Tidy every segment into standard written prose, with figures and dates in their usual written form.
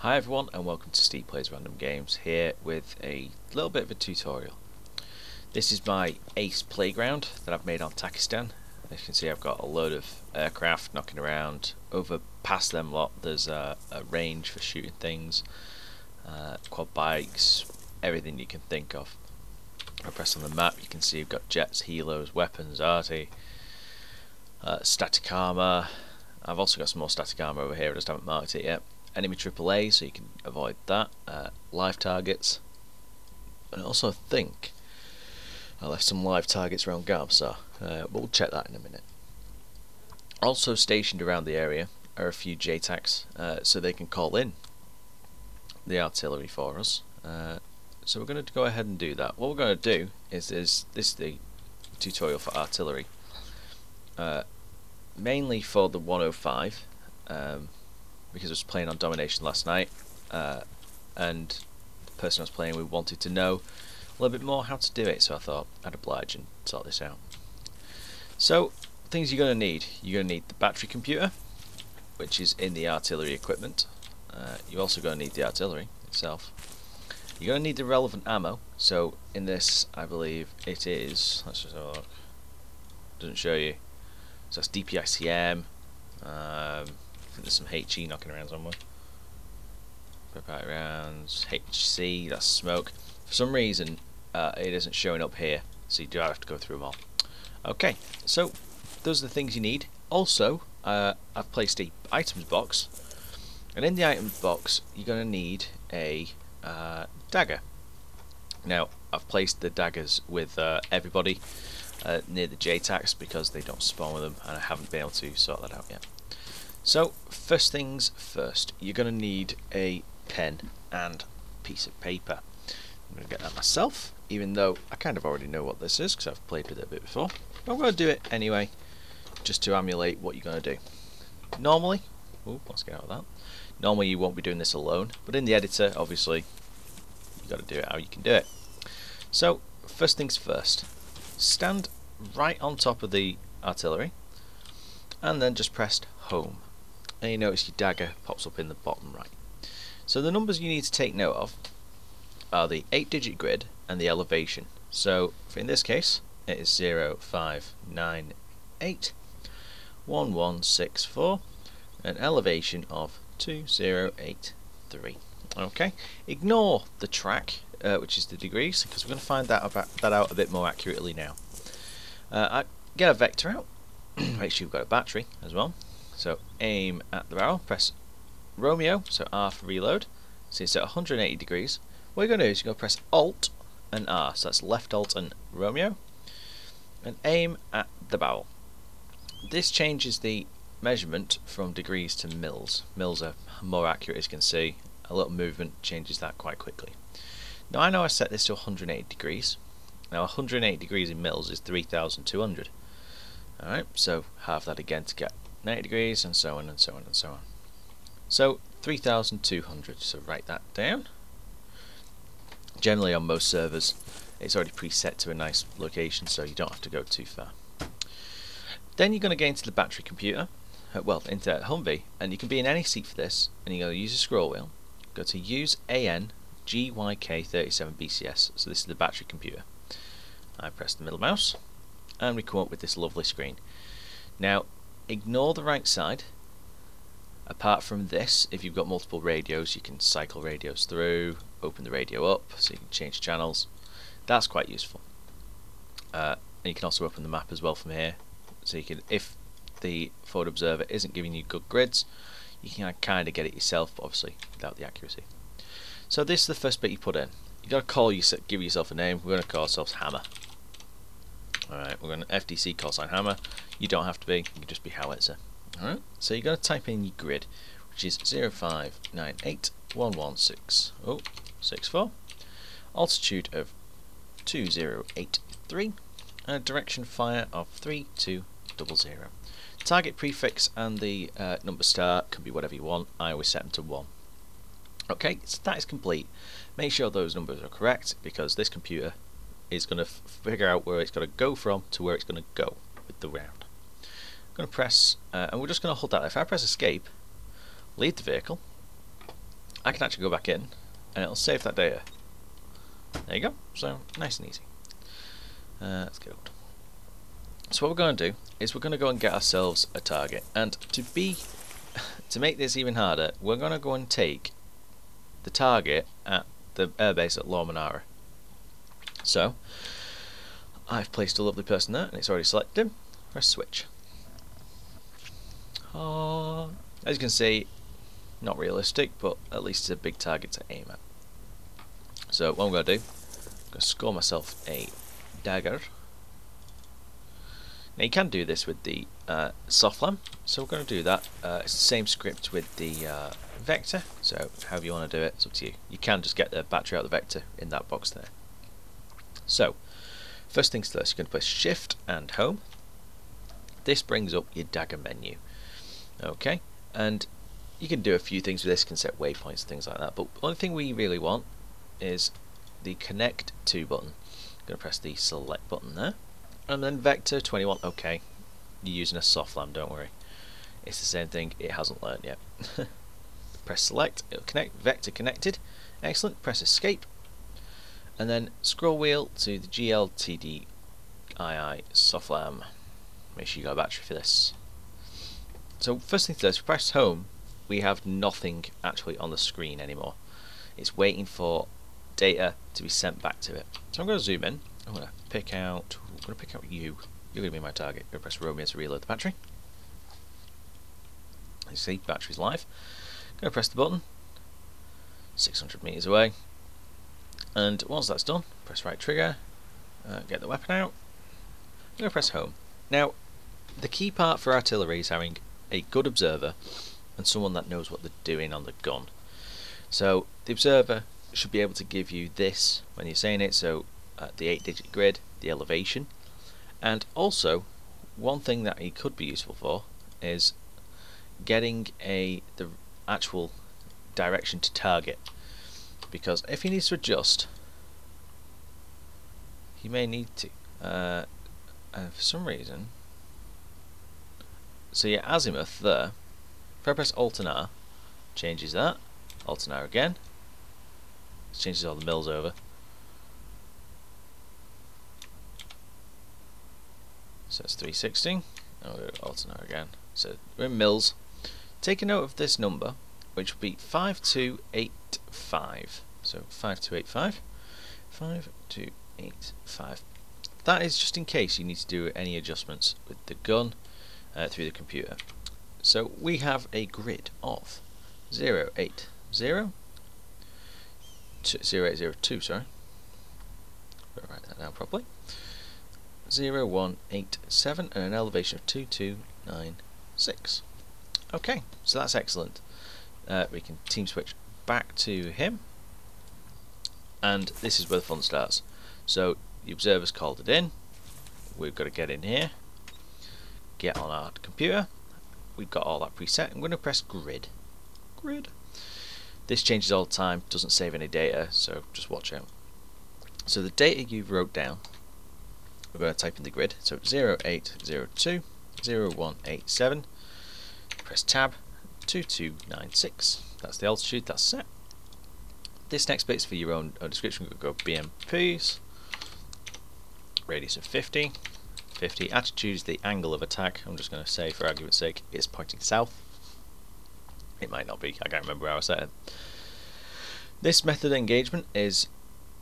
Hi everyone and welcome to Steve Plays Random Games, here with a little bit of a tutorial. This is my ace playground that I've made on Takistan. As you can see, I've got a load of aircraft knocking around. Over past them lot there's a range for shooting things, quad bikes, everything you can think of. I press on the map, you can see you've got jets, helos, weapons, arty, static armor. I've also got some more static armor over here, I just haven't marked it yet. Enemy AAA, so you can avoid that. Live targets, and I also think I left some live targets around Garbsar, but we'll check that in a minute. Also stationed around the area are a few JTACs, so they can call in the artillery for us. So we're going to go ahead and do that. What we're going to do is this is the tutorial for artillery, mainly for the 105. Because I was playing on Domination last night, and the person I was playing with wanted to know a little bit more how to do it, so I thought I'd oblige and sort this out. So, things you're going to need the battery computer, which is in the artillery equipment. You're also going to need the artillery itself. You're going to need the relevant ammo, so in this I believe it is, let's just have a look, doesn't show you, so that's DPICM, there's some HE knocking around somewhere. Repack rounds, HC, that's smoke. For some reason, it isn't showing up here, so you do have to go through them all. Okay, so those are the things you need. Also, I've placed a items box, and in the items box, you're going to need a dagger. Now, I've placed the daggers with everybody near the JTACs because they don't spawn with them, and I haven't been able to sort that out yet. So, first things first, you're going to need a pen and piece of paper. I'm going to get that myself, even though I kind of already know what this is because I've played with it a bit before. But I'm going to do it anyway, just to emulate what you're going to do. Normally, let's get out of that. Normally you won't be doing this alone, but in the editor, obviously, you've got to do it how you can do it. So, first things first, stand right on top of the artillery, and then just press home. And you notice your dagger pops up in the bottom right. So the numbers you need to take note of are the 8-digit grid and the elevation. So in this case it is 05981164, an elevation of 2083. Okay, ignore the track, which is the degrees, because we're going to find that out a bit more accurately now. Get a vector out. Make sure you've got a battery as well. So aim at the barrel, press Romeo, so R for reload. So it's at 180 degrees. What you're going to do is you're going to press Alt and R, so that's left Alt and Romeo, and aim at the barrel. This changes the measurement from degrees to mils. Mils are more accurate, as you can see. A little movement changes that quite quickly. Now I know I set this to 180 degrees. Now 180 degrees in mils is 3,200. Alright, so half that again to get 90 degrees, and so on and so on and so on. So 3,200, so write that down. Generally on most servers it's already preset to a nice location, so you don't have to go too far. Then you're going to get into the battery computer, into Humvee, and you can be in any seat for this, and you're going to use a scroll wheel, go to use AN GYK37 BCS, so this is the battery computer. I press the middle mouse, and we come up with this lovely screen. Now, ignore the right side. Apart from this, if you've got multiple radios, you can cycle radios through, open the radio up so you can change channels. That's quite useful. And you can also open the map as well from here, so you can, if the forward observer isn't giving you good grids, you can kind of get it yourself, but obviously without the accuracy. So this is the first bit you put in. You got to give yourself a name. We're going to call ourselves Hammer. Alright, we're going to FDC call sign Hammer. You don't have to be, you can just be Howitzer. Alright, so you're going to type in your grid, which is 05981164, altitude of 2083, and a direction fire of 3200. Target prefix and the number start can be whatever you want. I always set them to 1. Okay, so that is complete. Make sure those numbers are correct, because this computer is going to figure out where it's got to go from to where it's going to go with the round. I'm going to press, and we're just going to hold that. If I press escape, leave the vehicle, I can actually go back in and it'll save that data. There you go. So nice and easy. Let's go. So what we're going to do is we're going to go and get ourselves a target, and to make this even harder, we're going to go and take the target at the airbase at Lormanara. So I've placed a lovely person there and it's already selected him. Press switch. As you can see, not realistic, but at least it's a big target to aim at. So what I'm going to do, I'm going to score myself a dagger. Now you can do this with the soft lamp, so we're going to do that. It's the same script with the vector, so however you want to do it, it's up to you. You can just get the battery out of the vector in that box there. So first things first, you're going to press Shift and Home. This brings up your Dagger menu. Okay, and you can do a few things with this, you can set waypoints and things like that, but the only thing we really want is the Connect To button. I'm going to press the Select button there, and then Vector 21. Okay, you're using a soft lamp, don't worry. It's the same thing, it hasn't learned yet. Press Select, it'll connect, Vector connected. Excellent, press Escape, and then scroll wheel to the GLTDII soft lamp. Make sure you got a battery for this. So first thing first, press Home, we have nothing actually on the screen anymore. It's waiting for data to be sent back to it. So I'm going to zoom in. I'm going to pick out you. You're going to be my target. I'm going to press Romeo to reload the battery. You see, battery's live. I'm going to press the button. 600 meters away. And once that's done, press right trigger. Get the weapon out. I'm going to press Home. Now, the key part for artillery is having a good observer and someone that knows what they're doing on the gun. So the observer should be able to give you this when you're saying it, so the 8-digit grid, the elevation, and also one thing that he could be useful for is getting the actual direction to target, because if he needs to adjust, he may need to, and for some reason, so your azimuth there, if I press Alt and R, changes that, Alt and R again, changes all the mils over. So it's 360, I'll go Alt and R again. So we're in mils. Take a note of this number, which will be 5285. So 5285, 5285. That is just in case you need to do any adjustments with the gun through the computer. So we have a grid of 080, 0802, sorry. Better write that down properly. 0187 and an elevation of 2296. Okay, so that's excellent. We can team switch back to him, and this is where the fun starts. So the observer's called it in. We've got to get in here, get on our computer. We've got all that preset. I'm going to press grid. This changes all the time, doesn't save any data, so just watch out. So the data you wrote down, we're going to type in the grid. So 0802 0187. Press tab, 2296. That's the altitude, that's set. This next bit's for your own description. We're going to go BMPs, radius of 50, attitude is the angle of attack. I'm just going to say, for argument's sake, it's pointing south. It might not be, I can't remember how I set it. This method of engagement is,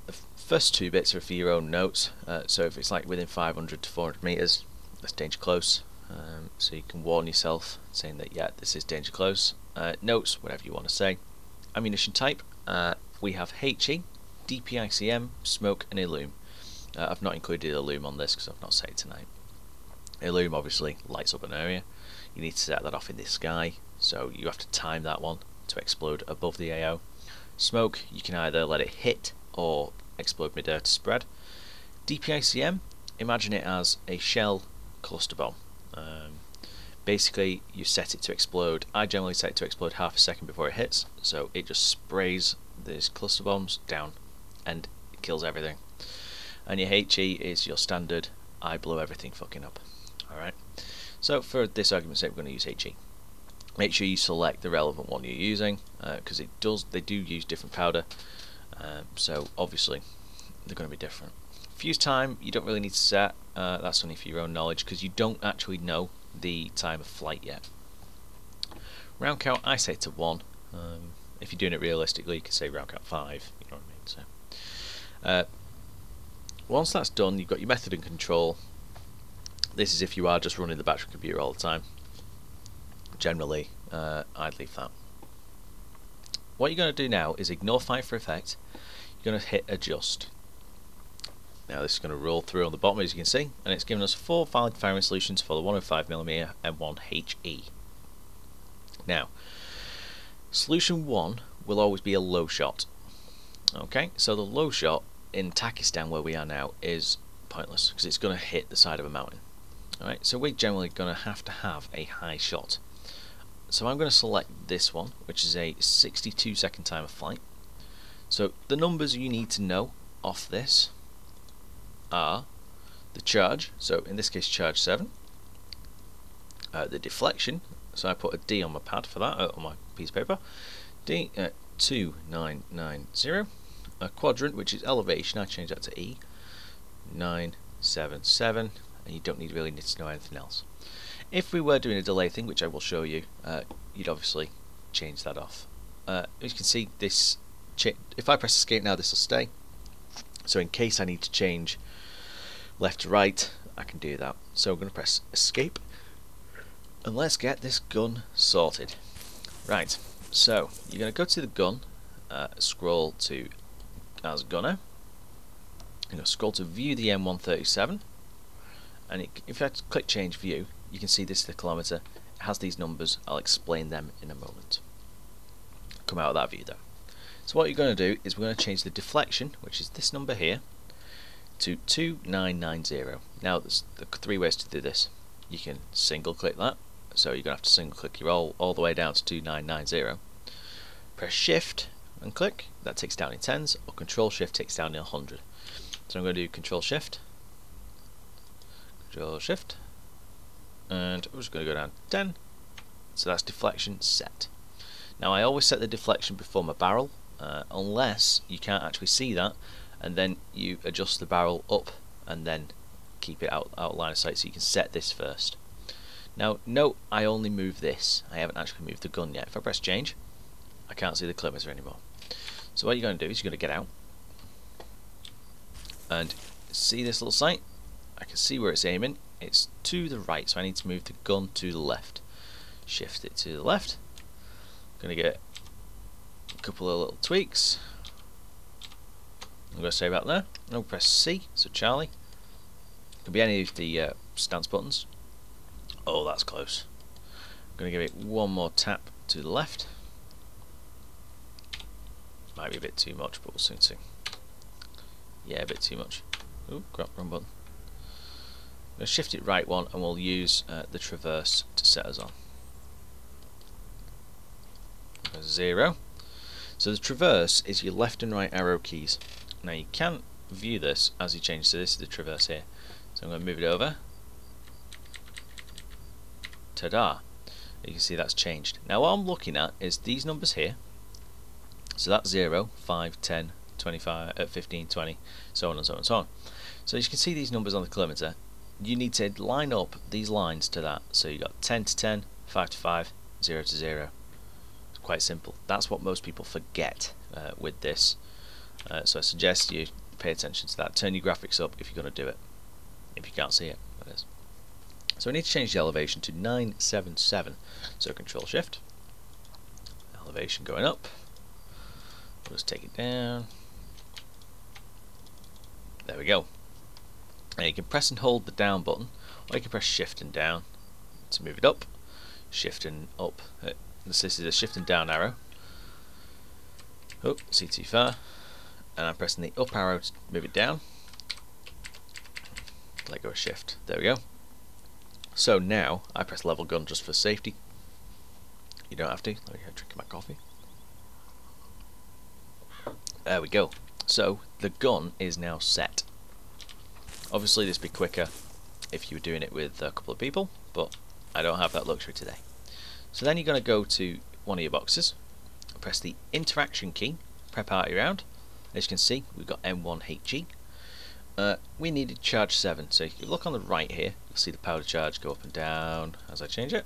the first two bits are for your own notes, so if it's like within 500 to 400 meters, that's danger close. So you can warn yourself, saying that yeah, this is danger close. Notes, whatever you want to say. Ammunition type, we have HE, DPICM, smoke and illume. I've not included illume on this because I've not set it tonight. Illume obviously lights up an area. You need to set that off in the sky, so you have to time that one to explode above the AO. Smoke, you can either let it hit or explode mid-air to spread. DPICM, imagine it as a shell cluster bomb. Basically you set it to explode. I generally set it to explode half a second before it hits, so it just sprays these cluster bombs down and it kills everything. And your HE is your standard I blow everything fucking up. Alright, so for this argument's sake we're going to use HE. make sure you select the relevant one you're using, because they do use different powder, so obviously they're going to be different. Fuse time you don't really need to set, that's only for your own knowledge, because you don't actually know the time of flight yet. Round count I say to 1. If you're doing it realistically, you can say round count 5. You know what I mean? So, once that's done, you've got your method and control. This is if you are just running the battery computer all the time. Generally, I'd leave that. What you're going to do now is ignore Fight for Effect. You're going to hit Adjust. Now this is going to roll through on the bottom, as you can see, and it's given us 4 valid firing solutions for the 105mm and 1 HE. Now, solution 1 will always be a low shot. Okay, so the low shot in Takistan, where we are now, is pointless because it's going to hit the side of a mountain. Alright, so we're generally going to have a high shot. So I'm going to select this one, which is a 62-second time of flight. So the numbers you need to know off this are the charge, so in this case charge 7, the deflection, so I put a D on my pad for that, on my piece of paper, D 2990, a quadrant, which is elevation, I change that to E, 977, and you don't really need to know anything else. If we were doing a delay thing, which I will show you, you'd obviously change that off. As you can see, this if I press escape now, this will stay, so in case I need to change left to right, I can do that. So I'm going to press escape, and let's get this gun sorted. Right, so you're going to go to the gun, scroll to as gunner, you're going to scroll to view the M137, and if I click change view, you can see this is the kilometre. It has these numbers. I'll explain them in a moment. Come out of that view though. So what you're going to do is we're going to change the deflection, which is this number here, to 2990. Now there's 3 ways to do this. You can single click that, so you're going to have to single click your all the way down to 2990. Press shift and click, that takes down in 10s, or control shift takes down in 100. So I'm going to do control shift, and I'm just going to go down to 10. So that's deflection set. Now I always set the deflection before my barrel, unless you can't actually see that, and then you adjust the barrel up and then keep it out line of sight, so you can set this first. Now note, I only move this, I haven't actually moved the gun yet. If I press change, I can't see the kilometre anymore. So what you're going to do is you're going to get out and see this little sight. I can see where it's aiming. It's to the right, so I need to move the gun to the left. Shift it to the left. Going to get a couple of little tweaks. I'm going to say about there. I'll press C, so Charlie. Could be any of the stance buttons. Oh, that's close. I'm going to give it one more tap to the left. Might be a bit too much, but we'll soon see. Yeah, a bit too much. Oh, crap, wrong button. I'm going to shift it right one, and we'll use the traverse to set us on. 0. So the traverse is your left and right arrow keys. Now you can view this as you change, so this is the traverse here. So I'm going to move it over. Ta-da! You can see that's changed. Now what I'm looking at is these numbers here. So that's 0, 5, 10, 25, 15, 20, so on and so on and so on. So as you can see these numbers on the kilometre, you need to line up these lines to that. So you got 10 to 10, 5 to 5, 0 to 0. It's quite simple. That's what most people forget with this. So I suggest you pay attention to that. Turn your graphics up if you're going to do it. If you can't see it, that is. So we need to change the elevation to 977. So control shift. Elevation going up. We'll just take it down. There we go. Now you can press and hold the down button, or you can press shift and down to move it up. Shift and up. This is a shift and down arrow. Oh, see too far. And I'm pressing the up arrow to move it down. Let go of shift. There we go. So now I press level gun just for safety. You don't have to. Let me drink my coffee. There we go. So the gun is now set. Obviously this would be quicker if you were doing it with a couple of people, but I don't have that luxury today. So then you're going to go to one of your boxes, press the interaction key, prep party round. As you can see, we've got M1HE. We needed charge 7, so if you look on the right here, you'll see the powder charge go up and down as I change it.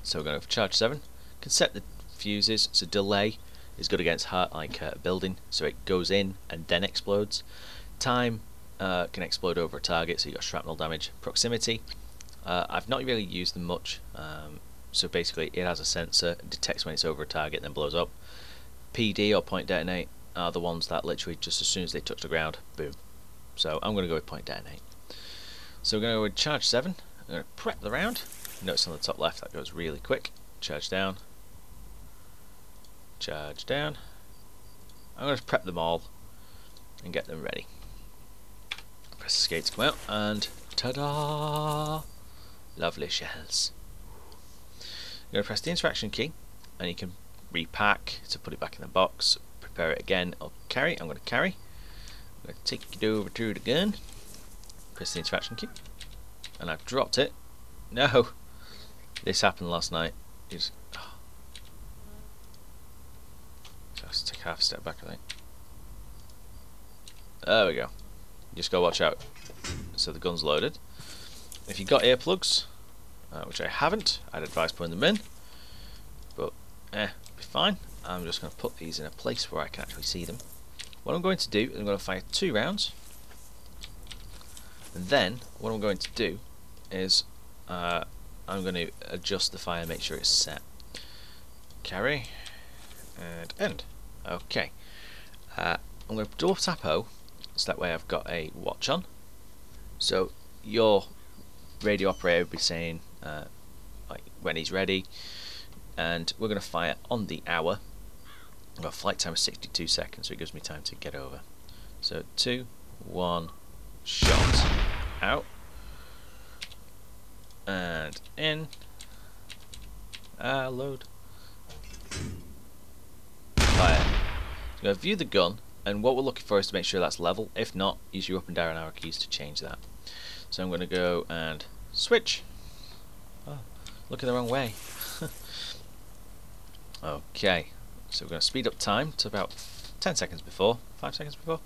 So we're going to go for charge 7. Can set the fuses, so delay is good against a building, so it goes in and then explodes. Time can explode over a target, so you got shrapnel damage. Proximity, I've not really used them much, so basically it has a sensor, it detects when it's over a target, then blows up. PD or point detonate are the ones that literally just as soon as they touch the ground, boom. So I'm going to go with point detonate. So we're going to go with charge 7. I'm going to prep the round. Notice on the top left that goes really quick. Charge down. Charge down. I'm going to prep them all and get them ready. Press escape to come out and ta-da! Lovely shells. You're going to press the interaction key and you can repack to put it back in the box, prepare it again or carry. I'm going to carry. I'm going to take it over to the gun, press the interaction key, and I've dropped it. No! This happened last night. Just take half a step back, I think. There we go. Just go watch out. So the gun's loaded. If you've got earplugs, which I haven't, I'd advise putting them in. But, be fine. I'm just going to put these in a place where I can actually see them. What I'm going to do is I'm going to fire 2 rounds. And then, what I'm going to do is I'm going to adjust the fire, make sure it's set. Carry. And end. Okay. I'm going to double tap O, so that way I've got a watch on. So your radio operator will be saying like when he's ready, and we're going to fire on the hour. I've got a flight time of 62 seconds, so it gives me time to get over. So 2, 1, shot, out, and in, load, fire. So I'm going to view the gun, and what we're looking for is to make sure that's level. If not, use your up and down arrow keys to change that. So I'm going to go and switch. Oh, looking the wrong way. Okay, so we're going to speed up time to about 10 seconds before, 5 seconds before.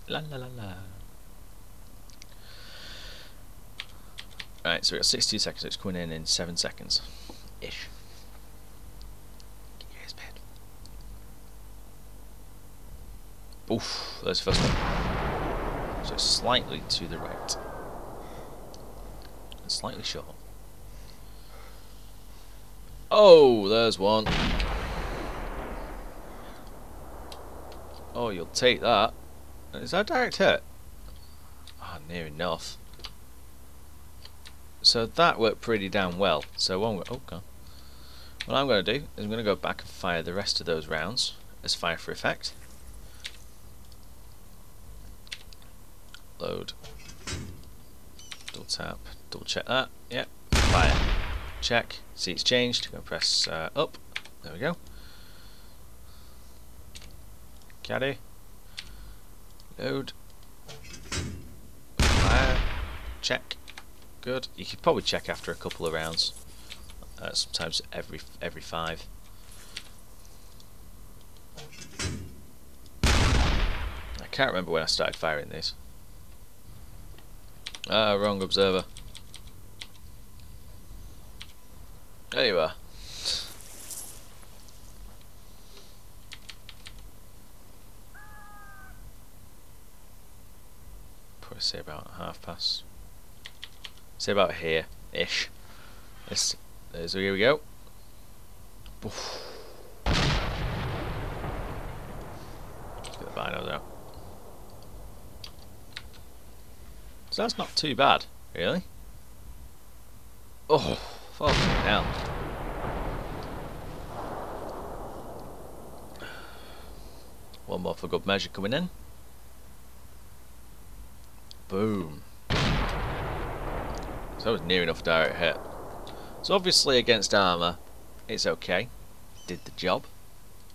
La la la la. Alright, so we've got 62 seconds, so it's coming in 7 seconds. Ish. Get your ears bed. Oof, there's the first one. So it's slightly to the right. And slightly short. Oh, there's one. Oh, you'll take that. Is that a direct hit? Ah, near enough. So that worked pretty damn well. So what I'm going to do is I'm going to go back and fire the rest of those rounds as fire for effect. Load. Double tap. Double check that. Yep. Fire. Check. See it's changed. I'm going to press up. There we go. Carry. Load. Fire. Check. Good. You could probably check after a couple of rounds. Sometimes every 5. I can't remember when I started firing these. Ah, wrong observer. There you are. Probably say about past. Say about here-ish. So here we go. Oof. Let's get the binos out. So that's not too bad, really. Oh, fucking hell. One more for good measure coming in. Boom. So that was near enough direct hit. So obviously against ARMA, it's okay. Did the job.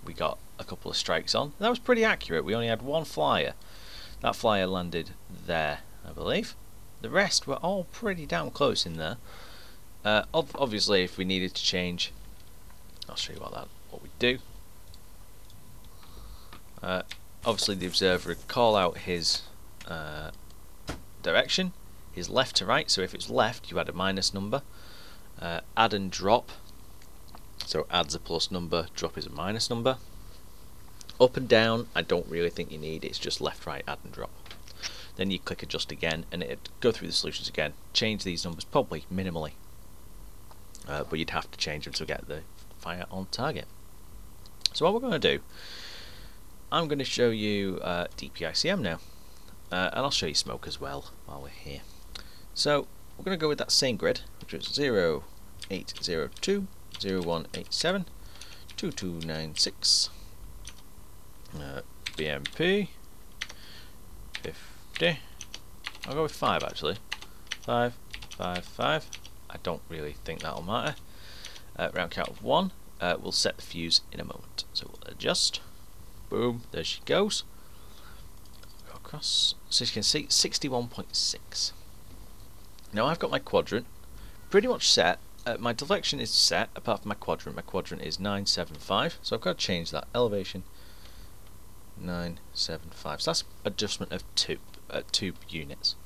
We got a couple of strikes on. That was pretty accurate. We only had one flyer. That flyer landed there, I believe. The rest were all pretty damn close in there. Obviously, if we needed to change, I'll show you what we do. Obviously, the observer would call out his direction, his left to right. So if it's left, you add a minus number. Add and drop. So add's a plus number, drop is a minus number. Up and down, I don't really think you need. It's just left, right, add and drop. Then you click adjust again, and it'd go through the solutions again. Change these numbers probably minimally, but you'd have to change them to get the fire on target. So what we're going to do, I'm going to show you DPICM now, and I'll show you smoke as well while we're here. So we're going to go with that same grid, which is 0802 0187 2296 BMP 50. I'll go with 5 actually. 5, 5, 5. I don't really think that'll matter. Round count of 1. We'll set the fuse in a moment. So we'll adjust. Boom, there she goes. Go across. So you can see 61.6. Now I've got my quadrant pretty much set. My deflection is set apart from my quadrant. My quadrant is 975. So I've got to change that. Elevation 975. So that's adjustment of 2 units.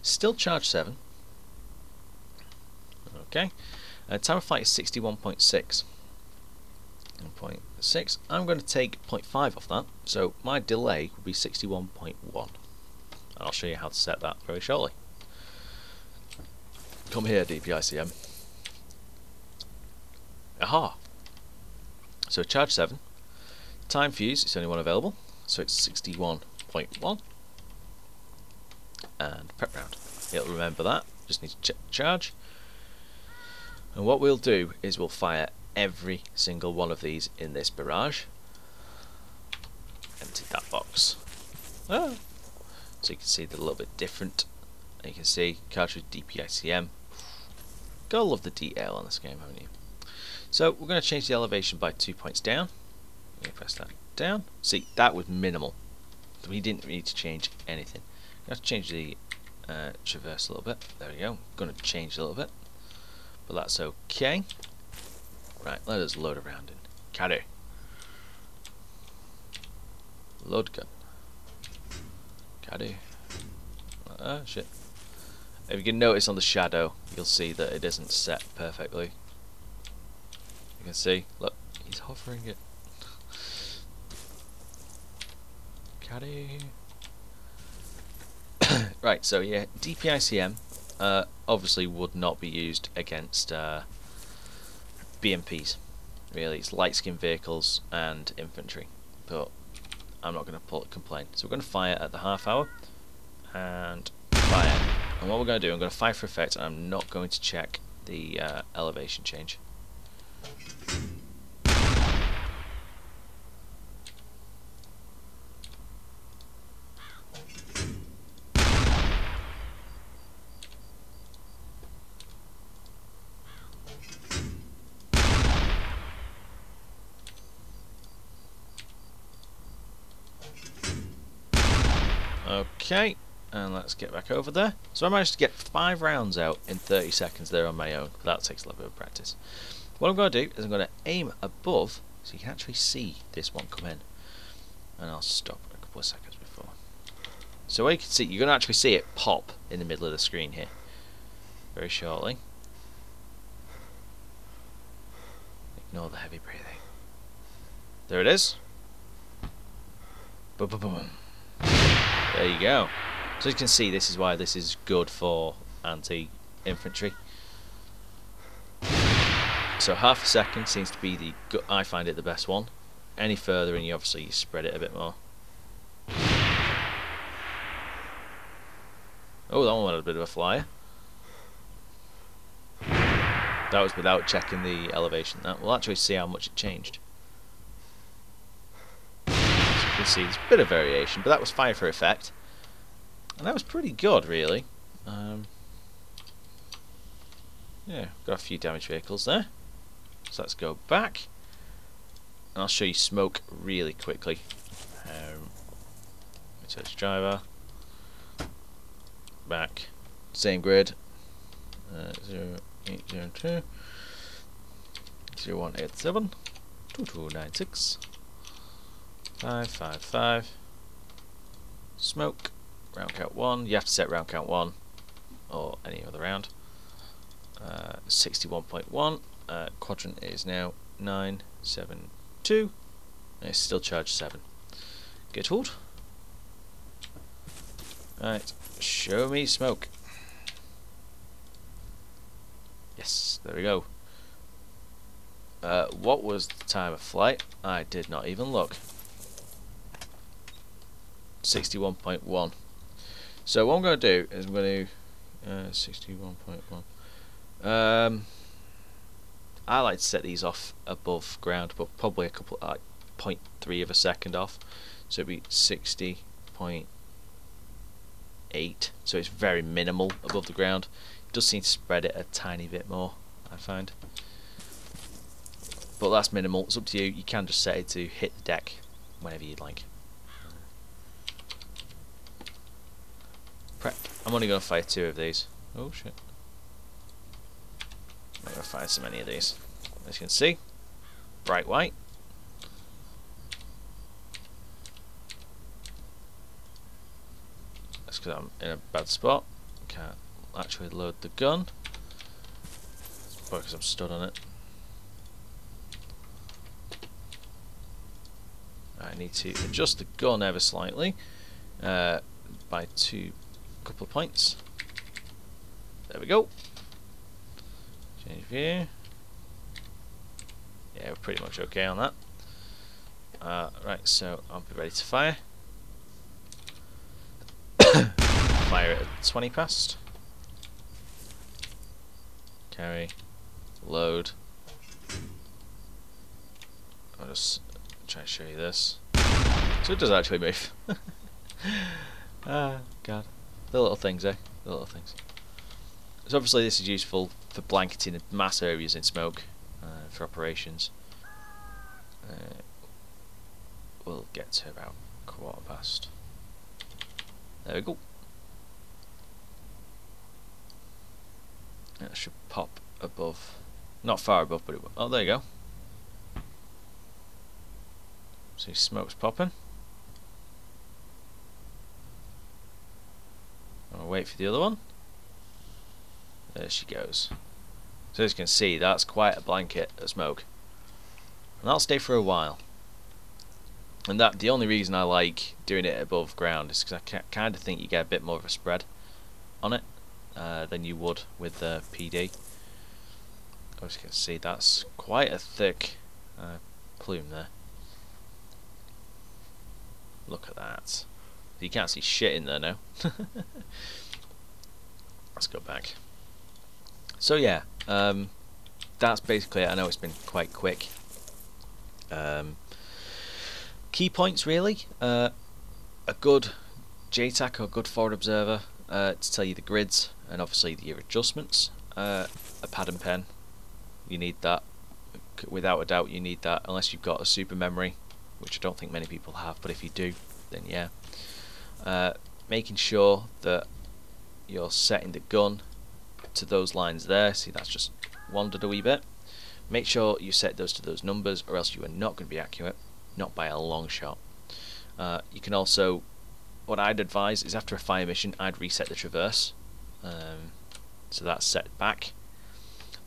Still charge 7. Okay. Time of flight is 61.6. 0.6. I'm going to take 0.5 off that, so my delay will be 61.1. And I'll show you how to set that very shortly. Come here, DPICM. Aha! So charge 7. Time fuse, it's the only one available, so it's 61.1. And prep round. It'll remember that. Just need to check the charge. And what we'll do is we'll fire every single one of these in this barrage. Empty that box. So you can see they're a little bit different. And you can see cartridge DPICM. Gotta love the detail on this game, haven't you? So we're going to change the elevation by 2 points down. We're going to press that down. See, that was minimal. We didn't need to change anything. We have to change the traverse a little bit. There we go. Going to change a little bit, but that's okay. Right, let us load around in. Carry. Load gun. Carry. Shit. If you can notice on the shadow, you'll see that it isn't set perfectly. You can see, look, he's hovering it. Carry. Right, so yeah, DPICM obviously would not be used against BMPs. Really, it's light skin vehicles and infantry, but I'm not going to complain. So we're going to fire at the half hour and fire. And what we're going to do, I'm going to fire for effect, and I'm not going to check the elevation change. Okay, and let's get back over there. So I managed to get 5 rounds out in 30 seconds there on my own. That takes a little bit of practice. What I'm going to do is I'm going to aim above so you can actually see this one come in. And I'll stop a couple of seconds before. So what you can see, you're going to actually see it pop in the middle of the screen here. Very shortly. Ignore the heavy breathing. There it is. Boom, boom, boom. There you go. So you can see this is why this is good for anti-infantry. So half a second seems to be I find it the best one. Any further and you obviously spread it a bit more. Oh, that one had a bit of a flyer. That was without checking the elevation. That we'll actually see how much it changed. You can see there's a bit of variation, but that was fire for effect, and that was pretty good, really. Yeah, got a few damaged vehicles there. So let's go back, and I'll show you smoke really quickly. Touch driver, back, same grid, 802 0187 2296 555. Smoke. Round count 1. You have to set round count 1 or any other round. 61.1. Quadrant is now 972. And it's still charged 7. Get hold. Right. Show me smoke. Yes, there we go. What was the time of flight? I did not even look. 61.1. So what I'm going to do is I'm going to 61.1. I like to set these off above ground, but probably a couple like 0.3 of a second off. So it'd be 60.8. So it's very minimal above the ground. It does seem to spread it a tiny bit more, I find. But that's minimal. It's up to you. You can just set it to hit the deck whenever you'd like. Prep. I'm only going to fire 2 of these. Oh shit. I'm not going to fire so many of these. As you can see, bright white. That's because I'm in a bad spot. Can't actually load the gun. It's probably because I'm stood on it. I need to adjust the gun ever slightly by couple of points. There we go. Change view. Yeah, we're pretty much okay on that. Right, so I'll be ready to fire. Fire it at 20 past. Carry. Load. I'll just try to show you this. So it does actually move. Ah, God. The little things, eh? The little things. So obviously this is useful for blanketing mass areas in smoke for operations. We'll get to about 1/4 past. There we go. That should pop above. Not far above, but it will. Oh, there you go. See, smoke's popping. I'll wait for the other one. There she goes. So as you can see, that's quite a blanket of smoke. And that'll stay for a while. And that the only reason I like doing it above ground is because I kind of think you get a bit more of a spread on it than you would with the PD. As you can see, that's quite a thick plume there. Look at that. You can't see shit in there now. Let's go back. So yeah, that's basically it. I know it's been quite quick. Key points really. A good JTAC or good forward observer to tell you the grids and obviously your adjustments. A pad and pen, you need that. Without a doubt you need that, unless you've got a super memory, which I don't think many people have, but if you do, then yeah. Making sure that you're setting the gun to those lines there. See, that's just wandered a wee bit. Make sure you set those to those numbers, or else you are not going to be accurate, not by a long shot. You can also, what I'd advise is after a fire mission, I'd reset the traverse, so that's set back.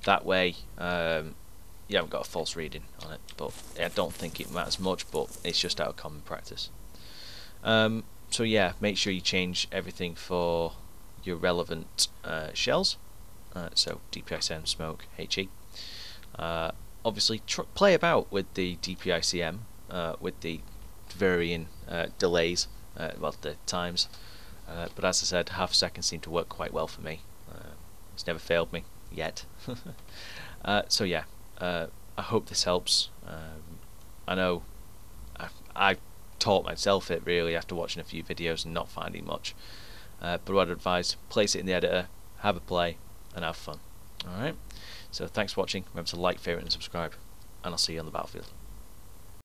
That way, you haven't got a false reading on it. But I don't think it matters much, but it's just out of common practice. So yeah, make sure you change everything for your relevant shells. So DPICM, smoke, HE. Obviously, play about with the DPICM with the varying delays, well, the times. But as I said, half a second seemed to work quite well for me. It's never failed me yet. So yeah, I hope this helps. I know I taught myself it really after watching a few videos and not finding much. But what I'd advise, place it in the editor, have a play, and have fun. Alright, so thanks for watching. Remember to like, favourite and subscribe, and I'll see you on the battlefield.